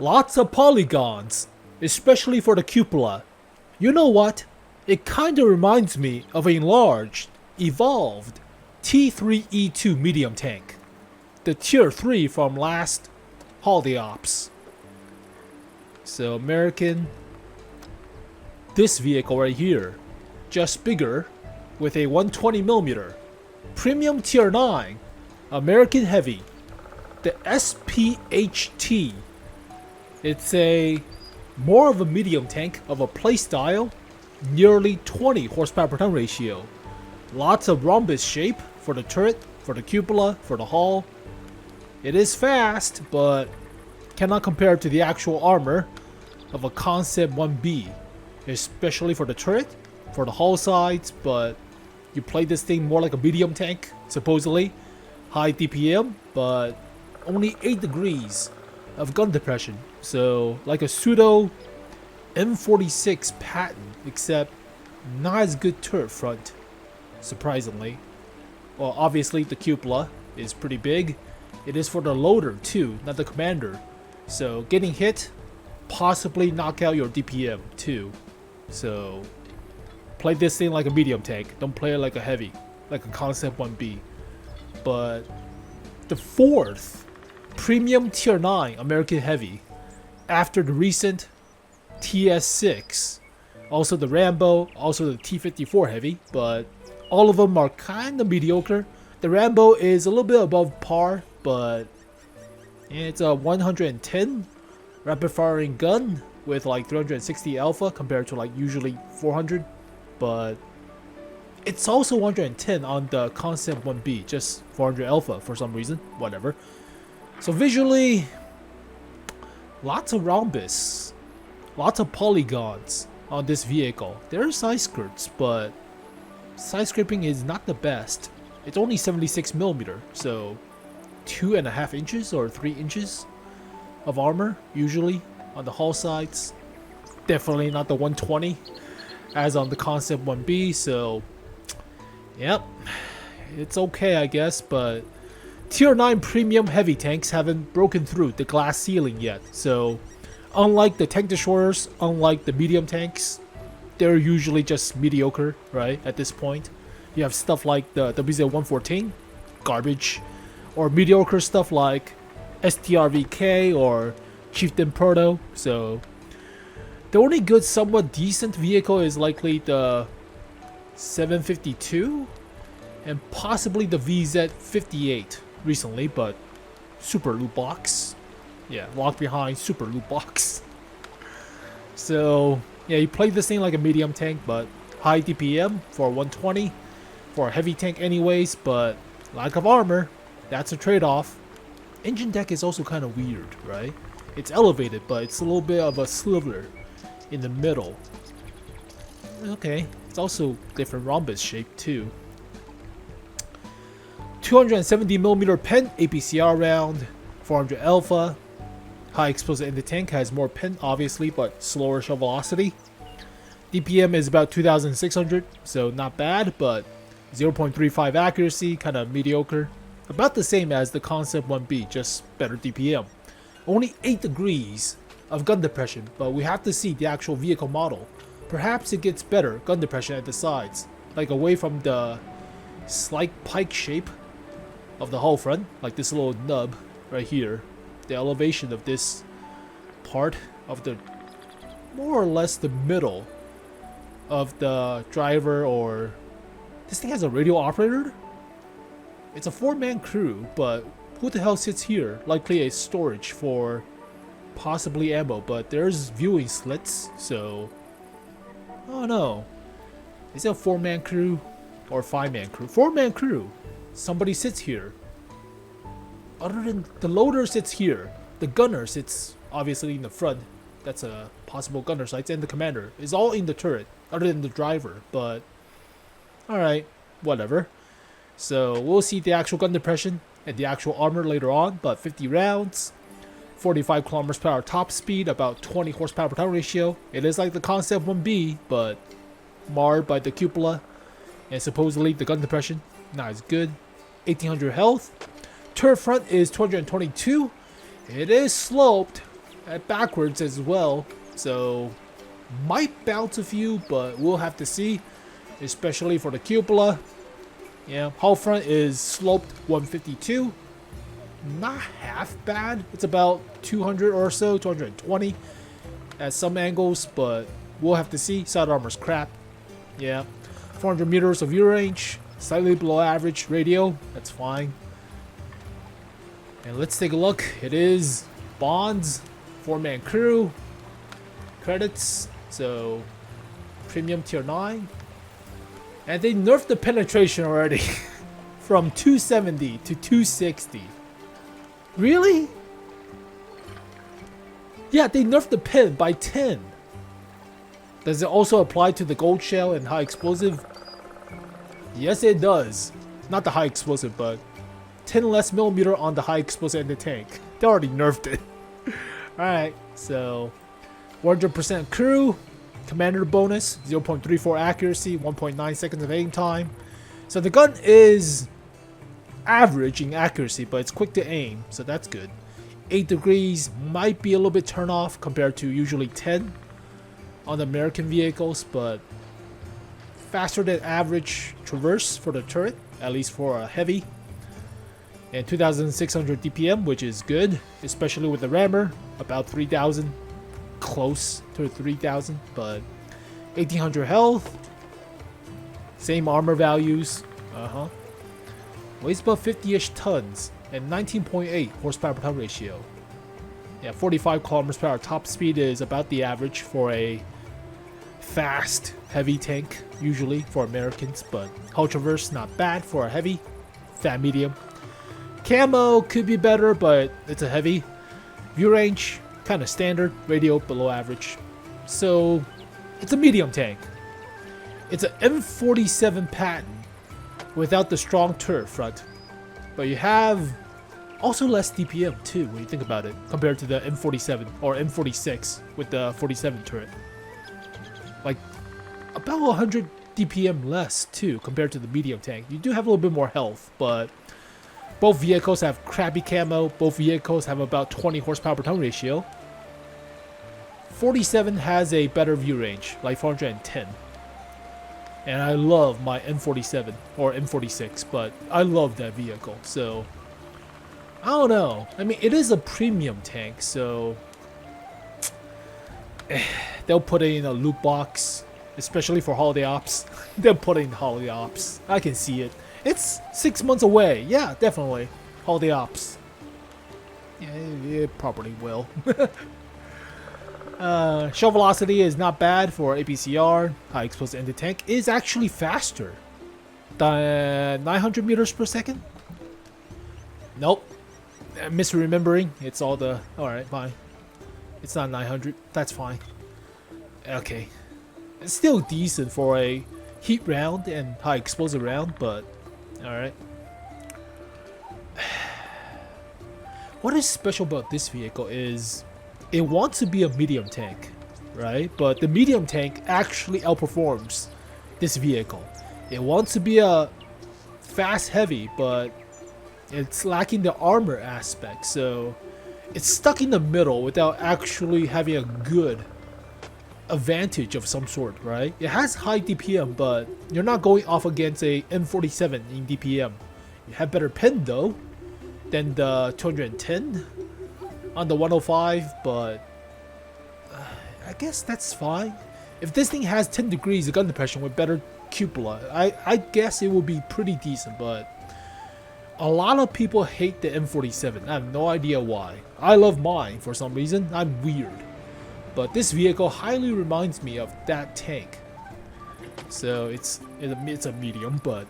Lots of polygons, especially for the cupola. You know what? It kinda reminds me of an enlarged, evolved T3E2 medium tank. The tier 3 from last holiday ops. So American, this vehicle right here, just bigger with a 120mm. Premium tier 9, American heavy. The SPHT. It's a more of a medium tank of a playstyle, nearly 20 horsepower per ton ratio. Lots of rhombus shape for the turret, for the cupola, for the hull. It is fast, but cannot compare to the actual armor of a Concept 1B, especially for the turret, for the hull sides, but you play this thing more like a medium tank, supposedly. High DPM, but only 8 degrees of gun depression. So, like a pseudo M46 patent, except not as good turret front, surprisingly. Well, obviously the cupola is pretty big. It is for the loader too, not the commander. So getting hit, possibly knock out your DPM too. So play this thing like a medium tank. Don't play it like a heavy, like a Concept 1B. But the fourth premium tier 9 American heavy, after the recent TS6, also the Rambo, also the T54 heavy, but all of them are kind of mediocre. The Rambo is a little bit above par, but it's a 110 rapid firing gun with like 360 alpha compared to like usually 400, but it's also 110 on the Concept 1B, just 400 alpha for some reason, whatever. So visually, lots of rhombus, lots of polygons on this vehicle. There are side skirts, but side scraping is not the best. It's only 76mm, so 2.5 inches or 3 inches of armor usually on the hull sides. Definitely not the 120 as on the Concept 1B, so yep, it's okay I guess, but tier 9 premium heavy tanks haven't broken through the glass ceiling yet. So unlike the tank destroyers, unlike the medium tanks, they're usually just mediocre, right? At this point, you have stuff like the WZ-114, garbage, or mediocre stuff like STRVK or Chieftain Proto. So the only good, somewhat decent vehicle is likely the 752 and possibly the VZ-58 recently, but super loot box. Yeah, locked behind super loot box. So yeah, you play this thing like a medium tank, but high DPM for 120 for a heavy tank anyways, but lack of armor, that's a trade-off. Engine deck is also kind of weird, right? It's elevated, but it's a little bit of a sliver in the middle. Okay, it's also different rhombus shape too. 270mm pen APCR round, 400 alpha. High explosive in the tank, has more pen obviously, but slower shell velocity. DPM is about 2600, so not bad, but 0.35 accuracy, kind of mediocre. About the same as the Concept 1B, just better DPM. Only 8 degrees of gun depression, but we have to see the actual vehicle model. Perhaps it gets better gun depression at the sides, like away from the slight pike shape of the hull front, like this little nub right here. The elevation of this part of the more or less the middle of the driver, or this thing has a radio operator? It's a 4-man crew, but who the hell sits here? Likely a storage for possibly ammo, but there's viewing slits, so oh no. Is it a 4-man crew or 5-man crew? 4-man crew. Somebody sits here. Other than the loader sits here, the gunner sits obviously in the front. That's a possible gunner sights, and the commander is all in the turret, other than the driver. But alright, whatever. So we'll see the actual gun depression and the actual armor later on. But 50 rounds, 45 kilometers per hour top speed, about 20 horsepower per ton ratio. It is like the Concept 1B, but marred by the cupola, and supposedly the gun depression not as good. 1800 health. Turret front is 222. It is sloped, backwards as well, so might bounce a few, but we'll have to see, especially for the cupola. Yeah, hull front is sloped 152. Not half bad. It's about 200 or so, 220 at some angles, but we'll have to see. Side armor's crap. Yeah, 400 meters of view range, slightly below average radio. That's fine. And let's take a look. It is bonds, 4-man crew, credits, so premium tier 9. And they nerfed the penetration already from 270 to 260. Really? Yeah, they nerfed the pen by 10. Does it also apply to the gold shell and high explosive? Yes, it does. Not the high explosive, but 10 less millimeter on the high explosive in the tank. They already nerfed it. Alright, so 100% crew, commander bonus, 0.34 accuracy, 1.9 seconds of aim time. So the gun is average in accuracy, but it's quick to aim, so that's good. 8 degrees might be a little bit turn off compared to usually 10 on the American vehicles, but faster than average traverse for the turret, at least for a heavy. And 2,600 DPM, which is good, especially with the rammer, about 3,000, close to 3,000, but 1,800 health, same armor values, weighs about 50-ish tons, and 19.8 horsepower per ton ratio. Yeah, 45 kilometers per hour top speed is about the average for a fast, heavy tank, usually for Americans, but hull traverse not bad for a heavy, fat medium. Camo could be better, but it's a heavy. View range, kind of standard, radio below average. So, it's a medium tank. It's an M47 pattern without the strong turret front. But you have also less DPM too, when you think about it, compared to the M47 or M46 with the 47 turret. Like, about 100 DPM less too, compared to the medium tank. You do have a little bit more health, but both vehicles have crappy camo. Both vehicles have about 20 horsepower per ton ratio. 47 has a better view range, like 410. And I love my M47 or M46, but I love that vehicle. So, I don't know. I mean, it is a premium tank, so they'll put it in a loot box, especially for holiday ops. They'll put it in holiday ops. I can see it. It's 6 months away. Yeah, definitely. Holiday ops. Yeah, it probably will. Shell velocity is not bad for APCR. High explosive in the tank is actually faster than 900 meters per second. Nope. Misremembering. It's all the... Alright, fine. It's not 900. That's fine. Okay. It's still decent for a heat round and high explosive round, but... Alright. What is special about this vehicle is it wants to be a medium tank, right? But the medium tank actually outperforms this vehicle. It wants to be a fast heavy, but it's lacking the armor aspect, so it's stuck in the middle without actually having a good advantage of some sort, right? It has high DPM, but you're not going off against a M47 in DPM. You have better pen though than the 210 on the 105, but I guess that's fine. If this thing has 10 degrees of gun depression with better cupola, I guess it will be pretty decent, but a lot of people hate the M47. I have no idea why. I love mine for some reason. I'm weird. But this vehicle highly reminds me of that tank. So it's a medium, but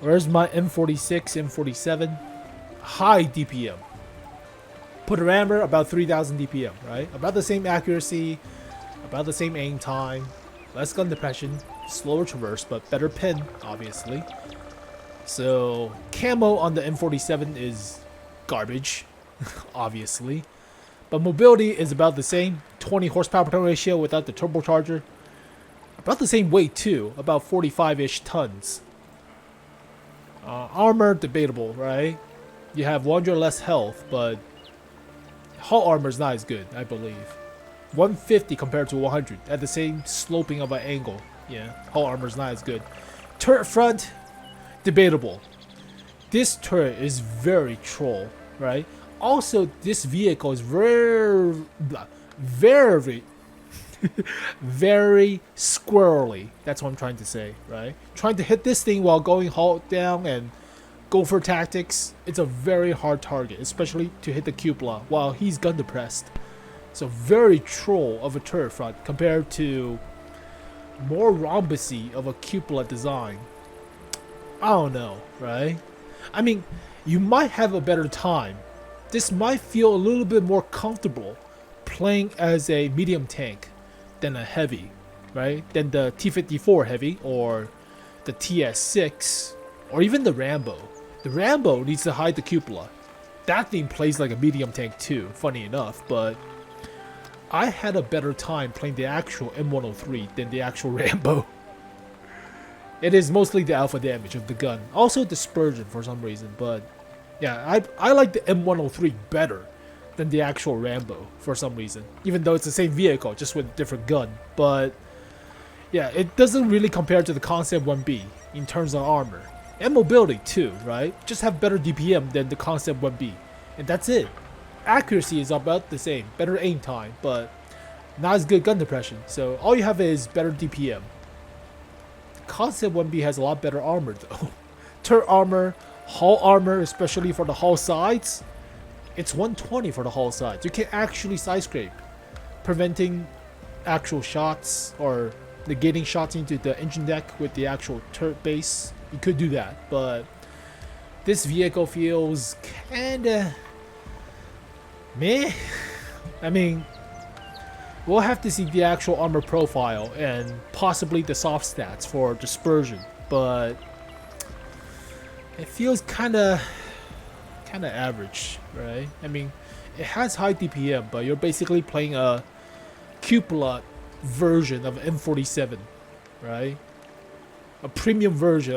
where's my M46, M47? High DPM. Put a rammer about 3,000 DPM, right? About the same accuracy, about the same aim time, less gun depression, slower traverse, but better pen, obviously. So camo on the M47 is garbage, obviously. But mobility is about the same, 20 horsepower per ton ratio without the turbocharger. About the same weight too, about 45-ish tons. Armor, debatable, right? You have 100 less health, but Hull armor is not as good, I believe. 150 compared to 100 at the same sloping of an angle. Yeah, hull armor is not as good. Turret front, debatable. This turret is very troll, right? Also, this vehicle is very, very squirrely. That's what I'm trying to say, right? Trying to hit this thing while going hull down and go for tactics. It's a very hard target, especially to hit the cupola while he's gun depressed. So very troll of a turret front compared to more rhombusy of a cupola design. I don't know, right? I mean, you might have a better time. This might feel a little bit more comfortable playing as a medium tank than a heavy, right? Than the T54 heavy or the TS6 or even the Rambo. The Rambo needs to hide the cupola. That thing plays like a medium tank too, funny enough, but I had a better time playing the actual M103 than the actual Rambo. It is mostly the alpha damage of the gun. Also dispersion for some reason, but yeah, I like the M103 better than the actual Rambo for some reason. Even though it's the same vehicle, just with a different gun. But yeah, it doesn't really compare to the Concept 1B in terms of armor. And mobility too, right? Just have better DPM than the Concept 1B. And that's it. Accuracy is about the same. Better aim time, but not as good gun depression. So all you have is better DPM. Concept 1B has a lot better armor though. Turret armor, hull armor, especially for the hull sides. It's 120 for the hull sides. You can actually side scrape, preventing actual shots or negating shots into the engine deck with the actual turret base. You could do that, but this vehicle feels kinda meh. I mean, we'll have to see the actual armor profile and possibly the soft stats for dispersion, but it feels kinda average, right? I mean, it has high DPM, but you're basically playing a cupola version of M47, right? A premium version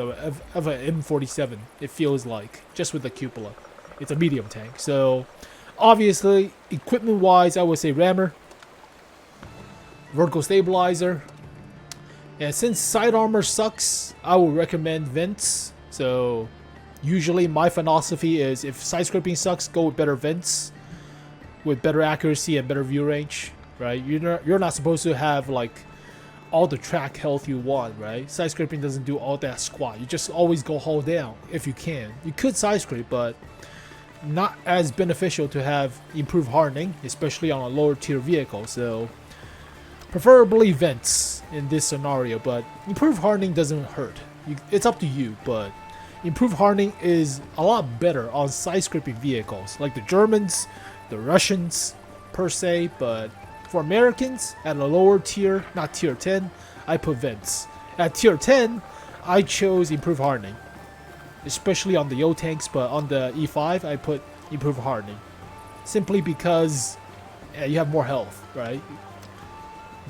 of an M47, it feels like, just with the cupola. It's a medium tank, so obviously, equipment-wise, I would say rammer, vertical stabilizer, and since side armor sucks, I would recommend vents. So usually my philosophy is if side scraping sucks, go with better vents with better accuracy and better view range, right? You're not supposed to have like all the track health you want, right? Side scraping doesn't do all that squat. You just always go hull down if you can. You could side scrape, but not as beneficial to have improved hardening, especially on a lower tier vehicle. So preferably vents in this scenario, but improved hardening doesn't hurt. It's up to you, but improved hardening is a lot better on side scraping vehicles like the Germans, the Russians per se, but for Americans at a lower tier, not tier 10, I put vents. At tier 10, I chose improved hardening, especially on the Yo tanks, but on the E5, I put improved hardening. Simply because you have more health, right?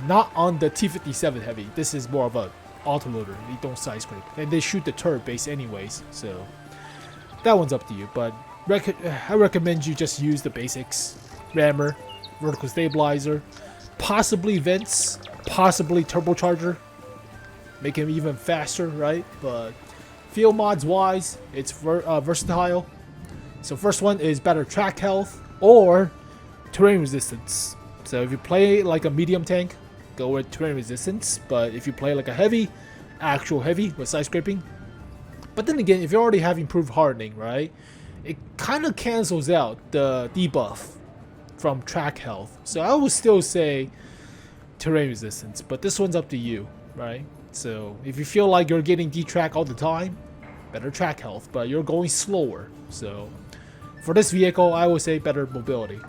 Not on the T57 heavy. This is more of a autoloader. You don't side scrape. And they shoot the turret base anyways, so that one's up to you. But I recommend you just use the basics. Rammer, vertical stabilizer, possibly vents, possibly turbocharger. Make him even faster, right? But field mods wise, it's versatile. So first one is better track health or terrain resistance. So if you play like a medium tank, go with terrain resistance. But if you play like a heavy, actual heavy with side scraping. But then again, if you already have improved hardening, right? It kind of cancels out the debuff from track health. So I would still say terrain resistance, but this one's up to you, right? So if you feel like you're getting D-track all the time, better track health, but you're going slower. So for this vehicle, I would say better mobility.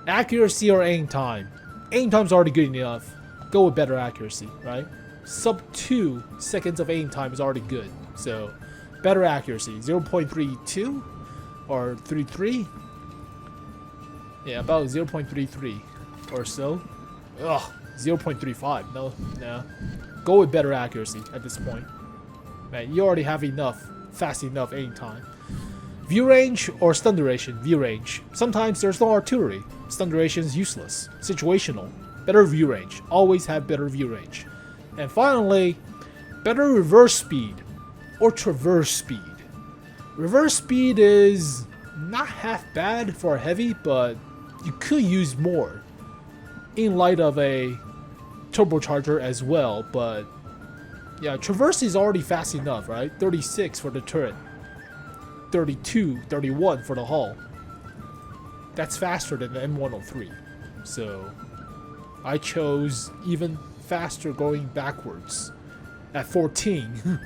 Accuracy or aim time. Aim time's already good enough. Go with better accuracy, right? Sub 2 seconds of aim time is already good. So better accuracy. 0.32 or 33. Yeah, about 0.33 or so. Ugh, 0.35. No. Go with better accuracy at this point. Man, you already have enough, fast enough aim time. View range or stun duration? View range. Sometimes there's no artillery. Stun duration is useless. Situational. Better view range. Always have better view range. And finally, better reverse speed or traverse speed. Reverse speed is not half bad for a heavy, but you could use more in light of a turbocharger as well. But yeah, traverse is already fast enough, right? 36 for the turret, 32, 31 for the hull. That's faster than the M103. So I chose even faster going backwards at 14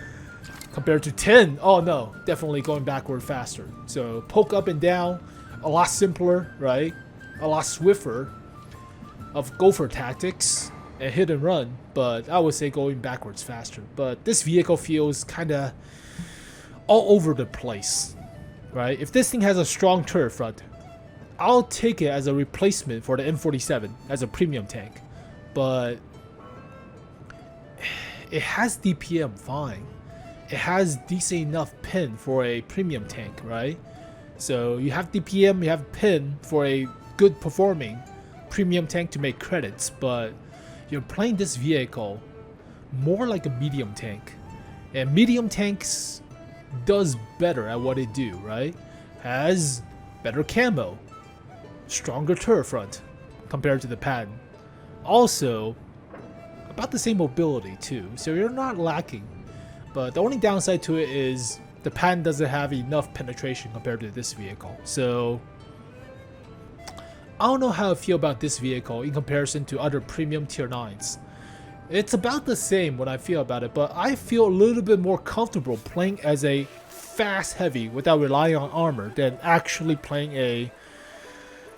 compared to 10. Oh no, definitely going backward faster. So poke up and down, a lot simpler, right? A lot swifter of gopher tactics and hit and run, but I would say going backwards faster. But this vehicle feels kinda all over the place, right? If this thing has a strong turret front, I'll take it as a replacement for the M47 as a premium tank, but it has DPM fine. It has decent enough pin for a premium tank, right? So you have DPM, you have pin for a good performing premium tank to make credits, but you're playing this vehicle more like a medium tank, and medium tanks does better at what it do, right? Has better camo, stronger turret front compared to the Patton. Also, about the same mobility too, so you're not lacking. But the only downside to it is the Patton doesn't have enough penetration compared to this vehicle. So I don't know how I feel about this vehicle in comparison to other premium tier 9s. It's about the same when I feel about it, but I feel a little bit more comfortable playing as a fast heavy without relying on armor than actually playing a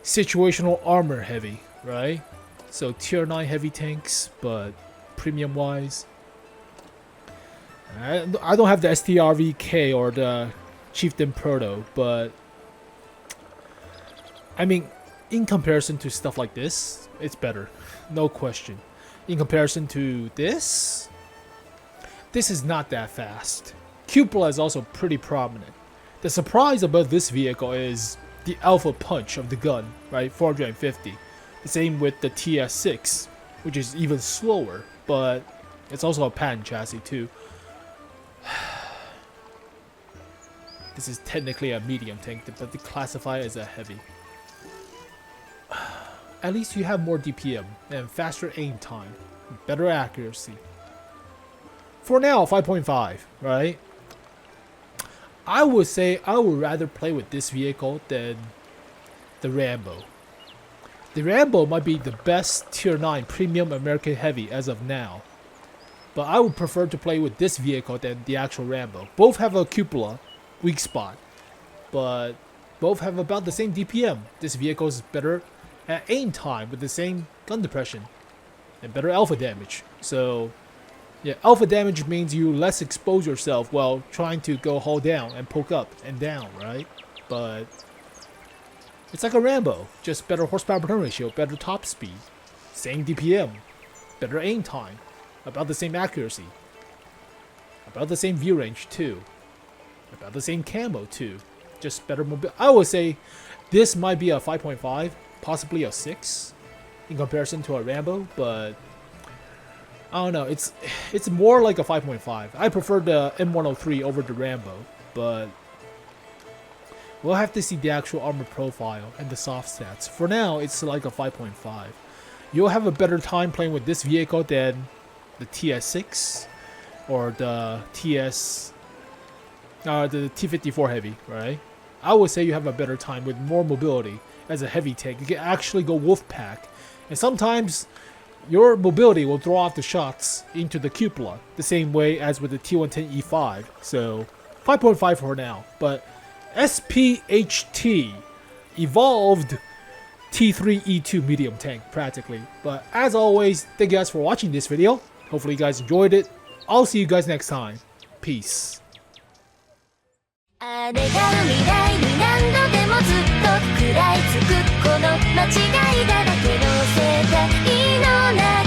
situational armor heavy, right? So tier 9 heavy tanks, but premium wise, I don't have the STRVK or the Chieftain Proto, but I mean, in comparison to stuff like this, it's better, no question. In comparison to this is not that fast. Cupola is also pretty prominent. The surprise about this vehicle is the alpha punch of the gun, right? 450. The same with the TS6, which is even slower, but it's also a Patton chassis too. This is technically a medium tank, but they classify it as a heavy. At least you have more DPM and faster aim time, better accuracy. For now, 5.5, right? I would say I would rather play with this vehicle than the Rambo. The Rambo might be the best tier 9 premium American heavy as of now, but I would prefer to play with this vehicle than the actual Rambo. Both have a cupola weak spot, but both have about the same DPM. This vehicle is better at aim time with the same gun depression and better alpha damage. So yeah, alpha damage means you less expose yourself while trying to go hold down and poke up and down, right? But it's like a Rambo, just better horsepower per turn ratio, better top speed, same DPM, better aim time, about the same accuracy, about the same view range too, about the same camo too, just better mobility. I would say this might be a 5.5, possibly a 6 in comparison to a Rambo, but I don't know, it's more like a 5.5. I prefer the M103 over the Rambo, but we'll have to see the actual armor profile and the soft stats. For now, it's like a 5.5. You'll have a better time playing with this vehicle than the TS6 or the the T54 heavy, right? I would say you have a better time with more mobility as a heavy tank. You can actually go wolf pack, and sometimes your mobility will throw off the shots into the cupola, the same way as with the T110E5. So 5.5 for now, but SPHT evolved T3E2 medium tank practically. But as always, thank you guys for watching this video. Hopefully you guys enjoyed it. I'll see you guys next time. Peace. あれが未来に何度でもずっと食らいつくこの間違いだらけの世界の中